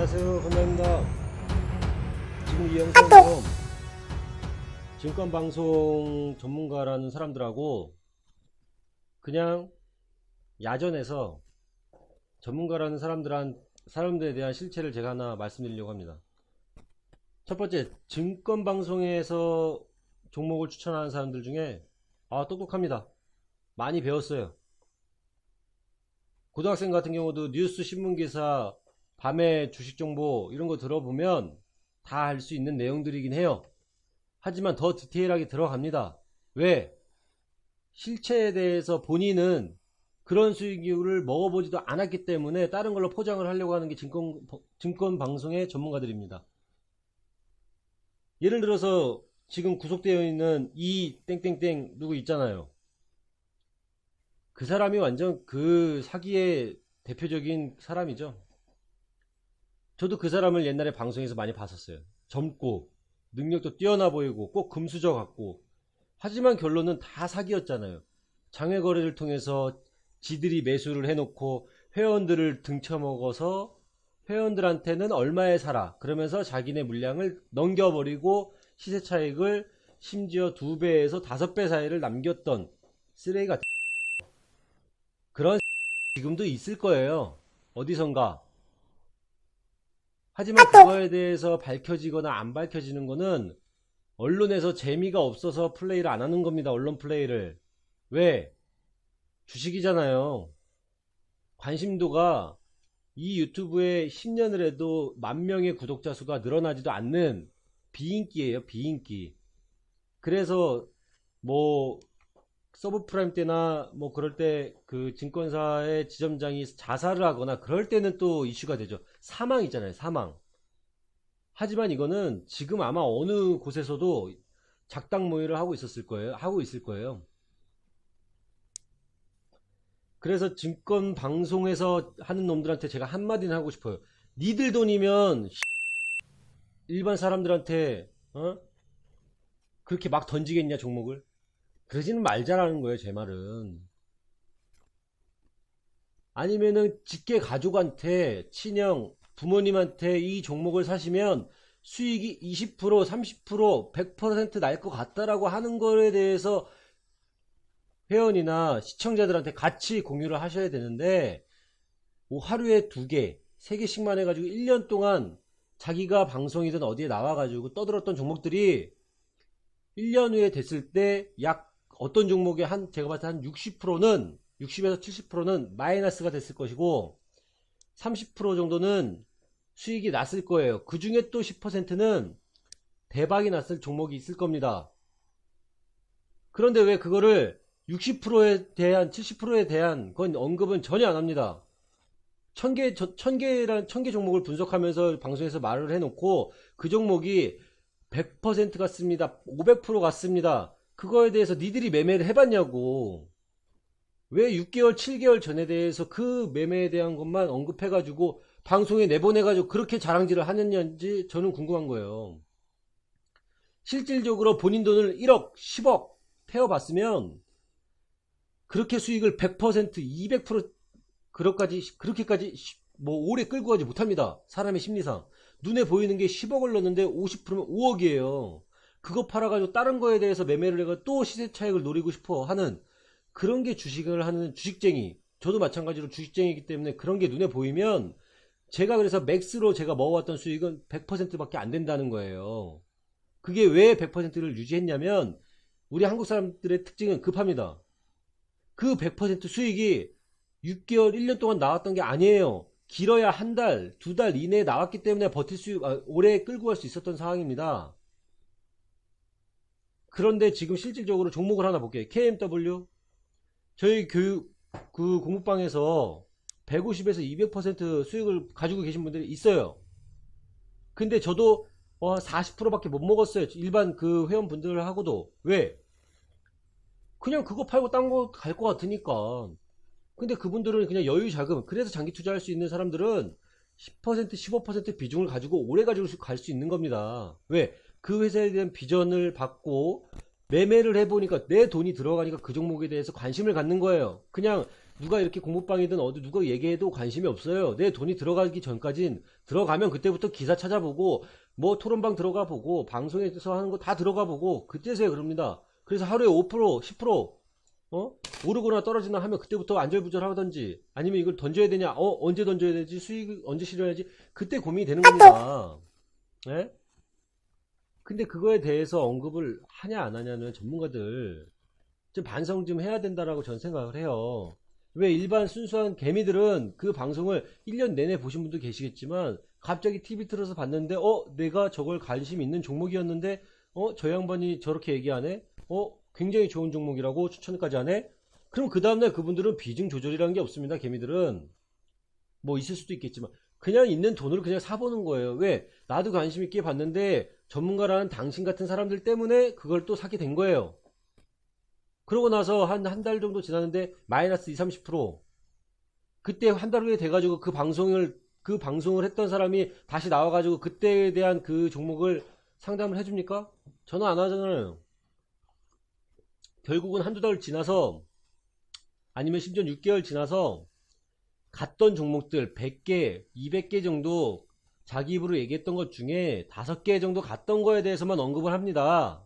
안녕하세요, 건나입니다. 지금 이 영상은요, 증권방송 전문가라는 사람들하고 그냥 야전에서 전문가라는 사람들에 대한 실체를 제가 하나 말씀드리려고 합니다. 첫 번째, 증권방송에서 종목을 추천하는 사람들 중에 똑똑합니다. 많이 배웠어요. 고등학생 같은 경우도 뉴스 신문기사, 밤에 주식정보 이런 거 들어보면 다 알 수 있는 내용들이긴 해요. 하지만 더 디테일하게 들어갑니다. 왜? 실체에 대해서 본인은 그런 수익률을 먹어보지도 않았기 때문에 다른 걸로 포장을 하려고 하는 게 증권방송의 전문가들입니다. 예를 들어서 지금 구속되어 있는 이 땡땡땡 누구 있잖아요. 그 사람이 완전 그 사기의 대표적인 사람이죠. 저도 그 사람을 옛날에 방송에서 많이 봤었어요. 젊고 능력도 뛰어나 보이고 꼭 금수저 같고, 하지만 결론은 다 사기였잖아요. 장외 거래를 통해서 지들이 매수를 해놓고 회원들을 등쳐먹어서 회원들한테는 얼마에 사라 그러면서 자기네 물량을 넘겨버리고 시세 차익을 심지어 2배에서 5배 사이를 남겼던 쓰레기 같은 그런 지금도 있을 거예요, 어디선가. 하지만 그거에 대해서 밝혀지거나 안 밝혀지는 거는 언론에서 재미가 없어서 플레이를 안 하는 겁니다. 언론 플레이를. 왜? 주식이잖아요. 관심도가 이 유튜브에 10년을 해도 10,000명의 구독자 수가 늘어나지도 않는 비인기예요, 비인기. 그래서 뭐 서브프라임 때나 뭐 그럴 때 그 증권사의 지점장이 자살을 하거나 그럴 때는 또 이슈가 되죠. 사망 있잖아요, 사망. 하지만 이거는 지금 아마 어느 곳에서도 작당 모의를 하고 있을 거예요. 그래서 증권 방송에서 하는 놈들한테 제가 한마디는 하고 싶어요. 니들 돈이면 일반 사람들한테 그렇게 막 던지겠냐, 종목을? 그러지는 말자라는 거예요, 제 말은. 아니면은 직계 가족한테, 친형, 부모님한테 이 종목을 사시면 수익이 20%, 30%, 100% 날 것 같다라고 하는 거에 대해서 회원이나 시청자들한테 같이 공유를 하셔야 되는데, 뭐 하루에 2개, 3개씩만 해가지고 1년 동안 자기가 방송이든 어디에 나와가지고 떠들었던 종목들이 1년 후에 됐을 때 약 어떤 종목의 제가 봤을 때 한 60%는 60에서 70%는 마이너스가 됐을 것이고 30% 정도는 수익이 났을 거예요. 그 중에 또 10%는 대박이 났을 종목이 있을 겁니다. 그런데 왜 그거를 60%에 대한 70%에 대한 건 언급은 전혀 안 합니다. 1000개 종목을 분석하면서 방송에서 말을 해놓고 그 종목이 100% 같습니다, 500% 같습니다, 그거에 대해서 니들이 매매를 해봤냐고. 왜 6개월 7개월 전에 대해서 그 매매에 대한 것만 언급해가지고 방송에 내보내가지고 그렇게 자랑질을 하느냐인지 저는 궁금한 거예요. 실질적으로 본인 돈을 1억 10억 태워봤으면 그렇게 수익을 100% 200% 그렇게까지 뭐 오래 끌고 가지 못합니다. 사람의 심리상 눈에 보이는 게 10억을 넣었는데 50%면 5억이에요 그거 팔아가지고 다른 거에 대해서 매매를 해가 또 시세 차익을 노리고 싶어 하는 그런 게 주식을 하는 주식쟁이. 저도 마찬가지로 주식쟁이기 때문에 그런 게 눈에 보이면, 제가 그래서 맥스로 제가 먹어왔던 수익은 100%밖에 안 된다는 거예요. 그게 왜 100%를 유지했냐면 우리 한국 사람들의 특징은 급합니다. 그 100% 수익이 6개월 1년 동안 나왔던 게 아니에요. 길어야 한 달, 2달 이내에 나왔기 때문에 오래 끌고 갈 수 있었던 상황입니다. 그런데 지금 실질적으로 종목을 하나 볼게요. KMW. 저희 그 공부방에서 150에서 200% 수익을 가지고 계신 분들이 있어요. 근데 저도 40%밖에 못 먹었어요, 일반 그 회원분들하고도. 왜? 그냥 그거 팔고 딴 거 갈 것 같으니까. 근데 그분들은 그냥 여유 자금, 그래서 장기 투자할 수 있는 사람들은 10% 15% 비중을 가지고 오래 가지고 갈 수 있는 겁니다. 왜? 그 회사에 대한 비전을 받고 매매를 해보니까 내 돈이 들어가니까 그 종목에 대해서 관심을 갖는 거예요. 그냥 누가 이렇게 공부방이든 어디 누가 얘기해도 관심이 없어요. 내 돈이 들어가기 전까진, 들어가면 그때부터 기사 찾아보고 뭐 토론방 들어가 보고 방송에서 하는 거 다 들어가 보고 그때서야 그럽니다. 그래서 하루에 5% 10% 오르거나 떨어지나 하면 그때부터 안절부절 하던지, 아니면 이걸 던져야 되냐, 언제 던져야 되지, 수익 언제 실현해야지, 그때 고민이 되는 겁니다. 예? 근데 그거에 대해서 언급을 하냐 안 하냐는 전문가들 좀 반성 좀 해야 된다라고 저는 생각을 해요. 왜 일반 순수한 개미들은 그 방송을 1년 내내 보신 분도 계시겠지만 갑자기 TV 틀어서 봤는데 내가 저걸 관심 있는 종목이었는데 저 양반이 저렇게 얘기하네, 굉장히 좋은 종목이라고 추천까지 하네. 그럼 그 다음날 그분들은 비중 조절이라는 게 없습니다. 개미들은 뭐 있을 수도 있겠지만 그냥 있는 돈으로 그냥 사보는 거예요. 왜? 나도 관심 있게 봤는데 전문가라는 당신 같은 사람들 때문에 그걸 또 사게 된 거예요. 그러고 나서 한 달 정도 지났는데 마이너스 20, 30%. 그때 한 달 후에 돼가지고 그 방송을 했던 사람이 다시 나와가지고 그때에 대한 그 종목을 상담을 해줍니까? 저는 안 하잖아요. 결국은 한두 달 지나서, 아니면 심지어 6개월 지나서 갔던 종목들 100개, 200개 정도 자기 입으로 얘기했던 것 중에 5개 정도 갔던 거에 대해서만 언급을 합니다.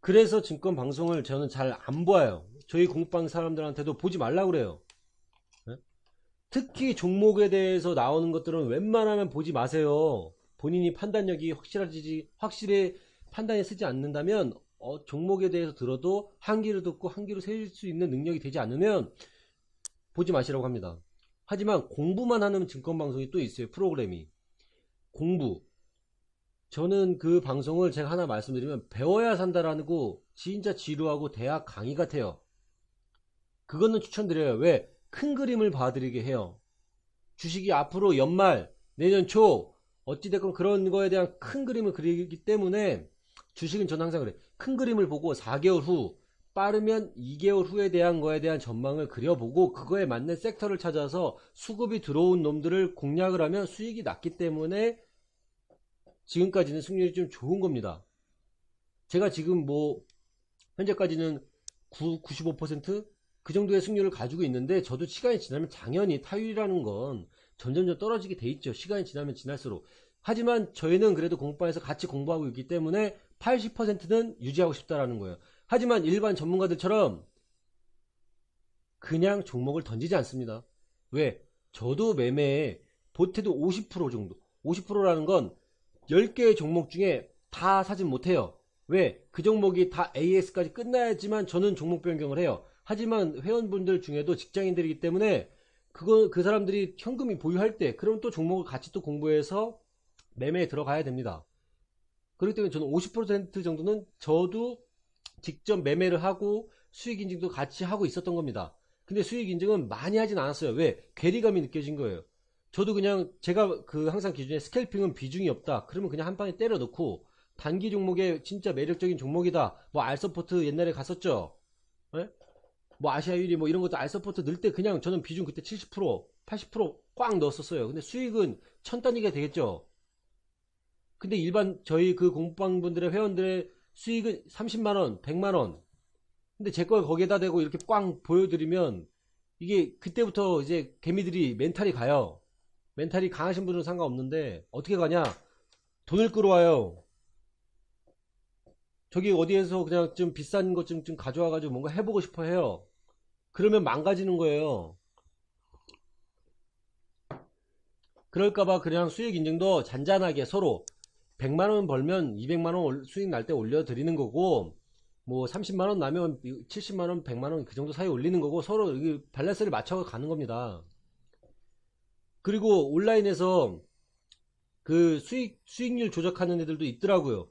그래서 증권 방송을 저는 잘 안 봐요. 저희 공부방 사람들한테도 보지 말라고 그래요. 네? 특히 종목에 대해서 나오는 것들은 웬만하면 보지 마세요. 본인이 판단력이 확실히 판단에 쓰지 않는다면 종목에 대해서 들어도 한 귀로 듣고 한 귀로 세울 수 있는 능력이 되지 않으면 보지 마시라고 합니다. 하지만 공부만 하는 증권방송이 또 있어요. 프로그램이. 공부. 저는 그 방송을 제가 하나 말씀드리면, 배워야 산다라고 진짜 지루하고 대학 강의 같아요. 그거는 추천드려요. 왜? 큰 그림을 봐드리게 해요. 주식이 앞으로 연말, 내년 초 어찌됐건 그런 거에 대한 큰 그림을 그리기 때문에, 주식은 저는 항상 그래. 큰 그림을 보고 4개월 후, 빠르면 2개월 후에 대한 거에 대한 전망을 그려보고 그거에 맞는 섹터를 찾아서 수급이 들어온 놈들을 공략을 하면 수익이 났기 때문에 지금까지는 승률이 좀 좋은 겁니다. 제가 지금 뭐 현재까지는 95%? 그 정도의 승률을 가지고 있는데, 저도 시간이 지나면 당연히 타율이라는 건 점점점 떨어지게 돼 있죠. 시간이 지나면 지날수록. 하지만 저희는 그래도 공부방에서 같이 공부하고 있기 때문에 80%는 유지하고 싶다라는 거예요. 하지만 일반 전문가들처럼 그냥 종목을 던지지 않습니다. 왜? 저도 매매에 보태도 50% 정도. 50%라는 건 10개의 종목 중에 다 사진 못해요. 왜? 그 종목이 다 AS까지 끝나야지만 저는 종목 변경을 해요. 하지만 회원분들 중에도 직장인들이기 때문에 그 사람들이 현금이 보유할 때, 그럼 또 종목을 같이 또 공부해서 매매에 들어가야 됩니다. 그렇기 때문에 저는 50% 정도는 저도 직접 매매를 하고 수익 인증도 같이 하고 있었던 겁니다. 근데 수익 인증은 많이 하진 않았어요. 왜? 괴리감이 느껴진 거예요. 저도 그냥 제가 그 항상 기준에 스캘핑은 비중이 없다, 그러면 그냥 한 방에 때려 넣고, 단기 종목에 진짜 매력적인 종목이다, 뭐 알서포트 옛날에 갔었죠. 예? 뭐 아시아유리 뭐 이런 것도 알서포트 넣을 때 그냥 저는 비중 그때 70% 80%꽉 넣었었어요. 근데 수익은 천 단위가 되겠죠. 근데 일반 저희 그 공부방분들의 회원들의 수익은 30만원 100만원. 근데 제 걸 거기에다 대고 이렇게 꽝 보여드리면, 이게 그때부터 이제 개미들이 멘탈이 가요. 멘탈이 강하신 분은 상관없는데 어떻게 가냐, 돈을 끌어와요. 저기 어디에서 그냥 좀 비싼 것 좀 가져와가지고 뭔가 해보고 싶어 해요. 그러면 망가지는 거예요. 그럴까봐 그냥 수익 인증도 잔잔하게 서로 100만원 벌면 200만원 수익 날 때 올려드리는 거고, 뭐 30만원 나면 70만원 100만원 그 정도 사이 올리는 거고, 서로 밸런스를 맞춰 가는 겁니다. 그리고 온라인에서 그 수익률 조작하는 애들도 있더라고요.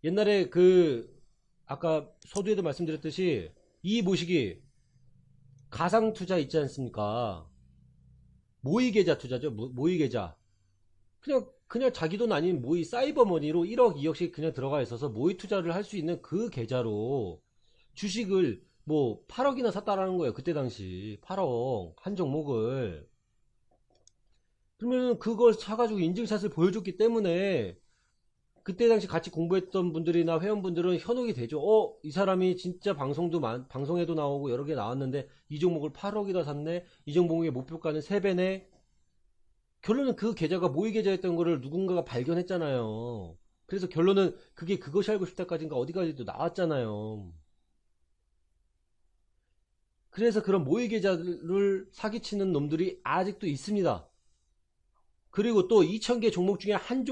옛날에 아까 서두에도 말씀드렸듯이 이 모시기 가상투자 있지 않습니까? 모의계좌 투자죠. 모의계좌. 그냥 자기 돈 아닌 모의 사이버머니로 1억 2억씩 그냥 들어가 있어서 모의 투자를 할 수 있는 그 계좌로 주식을 뭐 8억이나 샀다라는 거예요. 그때 당시 8억 한 종목을. 그러면 그걸 사가지고 인증샷을 보여줬기 때문에 그때 당시 같이 공부했던 분들이나 회원분들은 현혹이 되죠. 이 사람이 진짜 방송에도 나오고 여러 개 나왔는데 이 종목을 8억이다 샀네. 이 종목의 목표가는 3배네. 결론은 그 계좌가 모의 계좌였던 거를 누군가가 발견했잖아요. 그래서 결론은 그게 그것이 알고 싶다까지인가 어디까지도 나왔잖아요. 그래서 그런 모의 계좌를 사기치는 놈들이 아직도 있습니다. 그리고 또 2,000개 종목 중에 한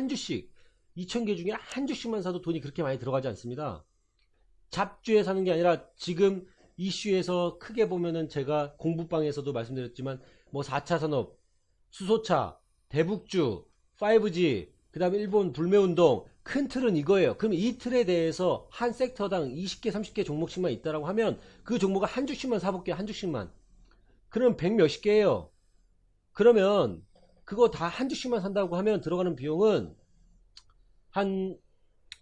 주씩 2,000개 중에 한 주씩만 사도 돈이 그렇게 많이 들어가지 않습니다. 잡주에 사는 게 아니라 지금 이슈에서 크게 보면은 제가 공부방에서도 말씀드렸지만 뭐 4차 산업, 수소차, 대북주, 5G, 그 다음에 일본 불매운동, 큰 틀은 이거예요. 그럼 이 틀에 대해서 한 섹터당 20개, 30개 종목씩만 있다라고 하면 그 종목을 한 주씩만 사볼게요. 한 주씩만. 그럼 100 몇십 개예요. 그러면 그거 다 한 주씩만 산다고 하면 들어가는 비용은 한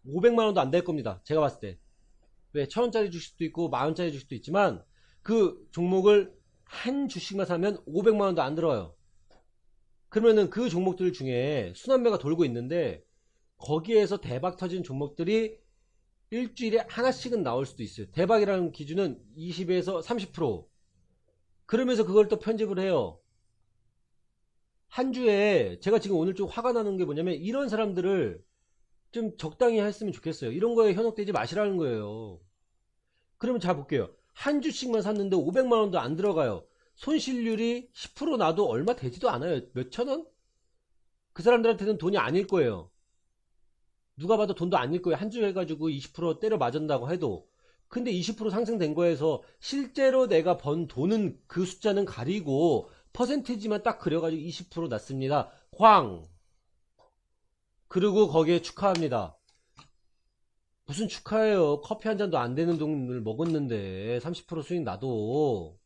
500만원도 안 될 겁니다. 제가 봤을 때. 왜? 1,000원짜리 주식도 있고 만원짜리 주식도 있지만 그 종목을 한 주씩만 사면 500만원도 안 들어요. 그러면은 그 종목들 중에 순환매가 돌고 있는데 거기에서 대박 터진 종목들이 일주일에 하나씩은 나올 수도 있어요. 대박이라는 기준은 20에서 30%. 그러면서 그걸 또 편집을 해요. 한 주에 제가 지금 오늘 좀 화가 나는 게 뭐냐면 이런 사람들을 좀 적당히 했으면 좋겠어요. 이런 거에 현혹되지 마시라는 거예요. 그러면 잘 볼게요. 한 주씩만 샀는데 500만원도 안 들어가요. 손실률이 10% 나도 얼마 되지도 않아요. 몇천 원? 그 사람들한테는 돈이 아닐 거예요. 누가 봐도 돈도 아닐 거예요. 한 주 해가지고 20% 때려 맞은다고 해도. 근데 20% 상승된 거에서 실제로 내가 번 돈은 그 숫자는 가리고 퍼센티지만 딱 그려가지고 20% 났습니다. 쾅! 그리고 거기에 축하합니다. 무슨 축하해요. 커피 한 잔도 안 되는 돈을 먹었는데 30% 수익 나도.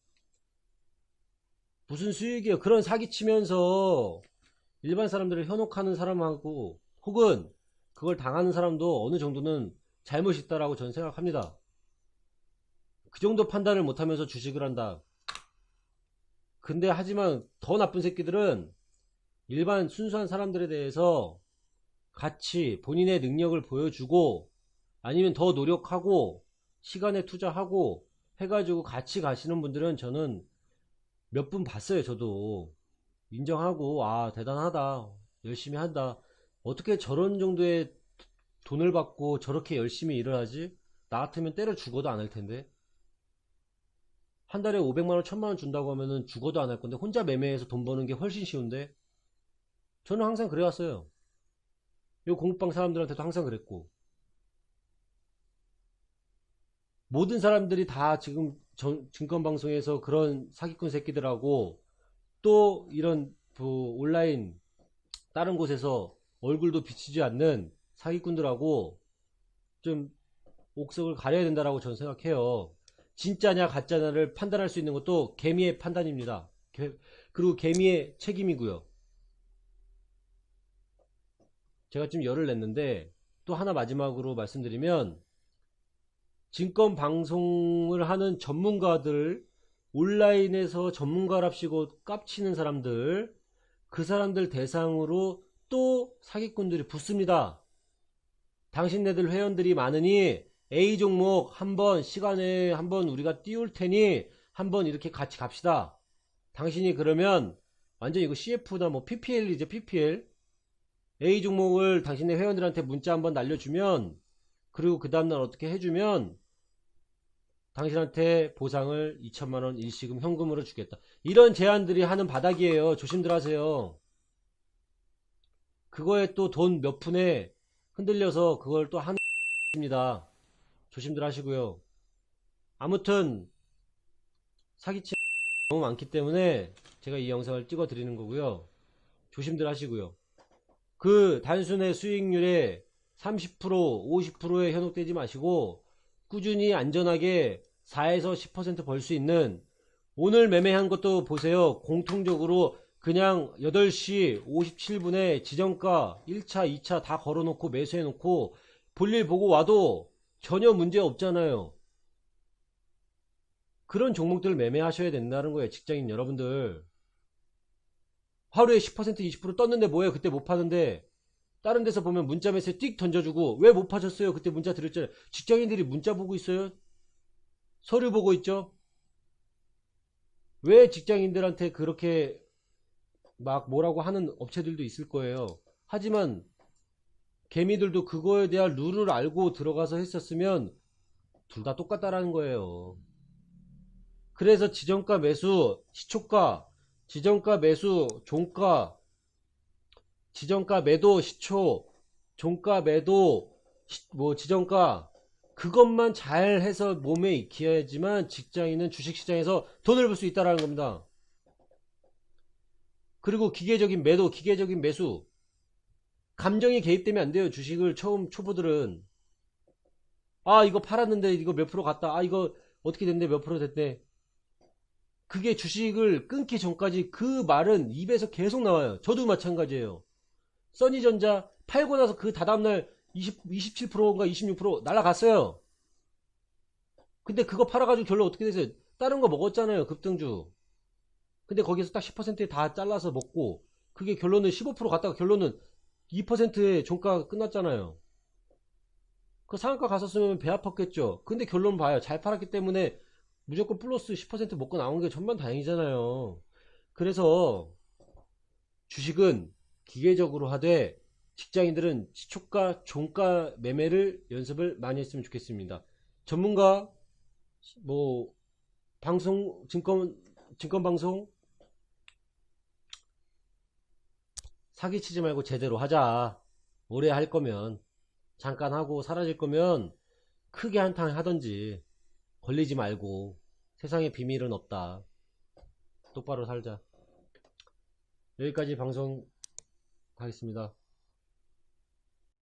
무슨 수익이에요. 그런 사기치면서 일반 사람들을 현혹하는 사람하고 혹은 그걸 당하는 사람도 어느 정도는 잘못이 있다라고 저는 생각합니다. 그 정도 판단을 못하면서 주식을 한다. 근데 하지만 더 나쁜 새끼들은 일반 순수한 사람들에 대해서 같이 본인의 능력을 보여주고 아니면 더 노력하고 시간에 투자하고 해가지고 같이 가시는 분들은 저는 몇 분 봤어요. 저도 인정하고 대단하다, 열심히 한다, 어떻게 저런 정도의 돈을 받고 저렇게 열심히 일을 하지? 나 같으면 때려 죽어도 안 할 텐데. 한 달에 500만원 1000만원 준다고 하면은 죽어도 안 할 건데 혼자 매매해서 돈 버는 게 훨씬 쉬운데. 저는 항상 그래왔어요. 요 공부방 사람들한테도 항상 그랬고, 모든 사람들이 다 지금 증권방송에서 그런 사기꾼 새끼들하고 또 이런 온라인 다른 곳에서 얼굴도 비치지 않는 사기꾼들하고 좀 옥석을 가려야 된다라고 저는 생각해요. 진짜냐 가짜냐를 판단할 수 있는 것도 개미의 판단입니다. 그리고 개미의 책임이고요. 제가 좀 열을 냈는데 또 하나 마지막으로 말씀드리면, 증권 방송을 하는 전문가들, 온라인에서 전문가랍시고 깝치는 사람들, 그 사람들 대상으로 또 사기꾼들이 붙습니다. 당신네들 회원들이 많으니 A 종목 한번 시간에 한번 우리가 띄울 테니 한번 이렇게 같이 갑시다. 당신이 그러면 완전 이거 CF나 뭐 PPL이죠. PPL. A 종목을 당신의 회원들한테 문자 한번 날려주면, 그리고 그 다음날 어떻게 해주면 당신한테 보상을 2천만원 일시금 현금으로 주겠다. 이런 제안들이 하는 바닥이에요. 조심들 하세요. 그거에 또 돈 몇 푼에 흔들려서 그걸 또 하는 입니다. 조심들 하시고요. 아무튼 사기치 너무 많기 때문에 제가 이 영상을 찍어 드리는 거고요. 조심들 하시고요. 그 단순의 수익률에 30% 50%에 현혹되지 마시고 꾸준히 안전하게 4에서 10% 벌 수 있는, 오늘 매매한 것도 보세요. 공통적으로 그냥 8시 57분에 지정가 1차 2차 다 걸어놓고 매수해 놓고 볼일 보고 와도 전혀 문제 없잖아요. 그런 종목들을 매매하셔야 된다는 거예요. 직장인 여러분들, 하루에 10% 20% 떴는데 뭐예요? 그때 못 파는데. 다른 데서 보면 문자 메시지 띡 던져주고 왜 못 파셨어요? 그때 문자 드렸잖아요. 직장인들이 문자 보고 있어요? 서류 보고 있죠? 왜 직장인들한테 그렇게 막 뭐라고 하는 업체들도 있을 거예요. 하지만 개미들도 그거에 대한 룰을 알고 들어가서 했었으면 둘 다 똑같다라는 거예요. 그래서 지정가 매수, 시초가, 지정가 매수, 종가, 지정가 매도, 시초, 종가 매도, 뭐 지정가, 그것만 잘 해서 몸에 익혀야지만 직장인은 주식시장에서 돈을 벌 수 있다는 겁니다. 그리고 기계적인 매도, 기계적인 매수, 감정이 개입되면 안 돼요. 주식을 처음 초보들은. 아, 이거 팔았는데 이거 몇 프로 갔다. 아, 이거 어떻게 됐네, 몇 프로 됐네. 그게 주식을 끊기 전까지 그 말은 입에서 계속 나와요. 저도 마찬가지예요. 써니전자 팔고 나서 그 다다음날 27%인가 26% 날라갔어요. 근데 그거 팔아가지고 결론 어떻게 됐어요? 다른 거 먹었잖아요. 급등주. 근데 거기서 딱 10%에 다 잘라서 먹고 그게 결론은 15% 갔다가 결론은 2%의 종가가 끝났잖아요. 그 상한가 갔었으면 배 아팠겠죠. 근데 결론 봐요. 잘 팔았기 때문에 무조건 플러스 10% 먹고 나온 게 천만다행이잖아요. 그래서 주식은 기계적으로 하되 직장인들은 시초가 종가 매매를 연습을 많이 했으면 좋겠습니다. 전문가 뭐 방송 증권 방송 사기치지 말고 제대로 하자. 오래 할 거면 잠깐 하고 사라질 거면 크게 한탕 하던지 걸리지 말고 세상에 비밀은 없다. 똑바로 살자. 여기까지 방송 하겠습니다.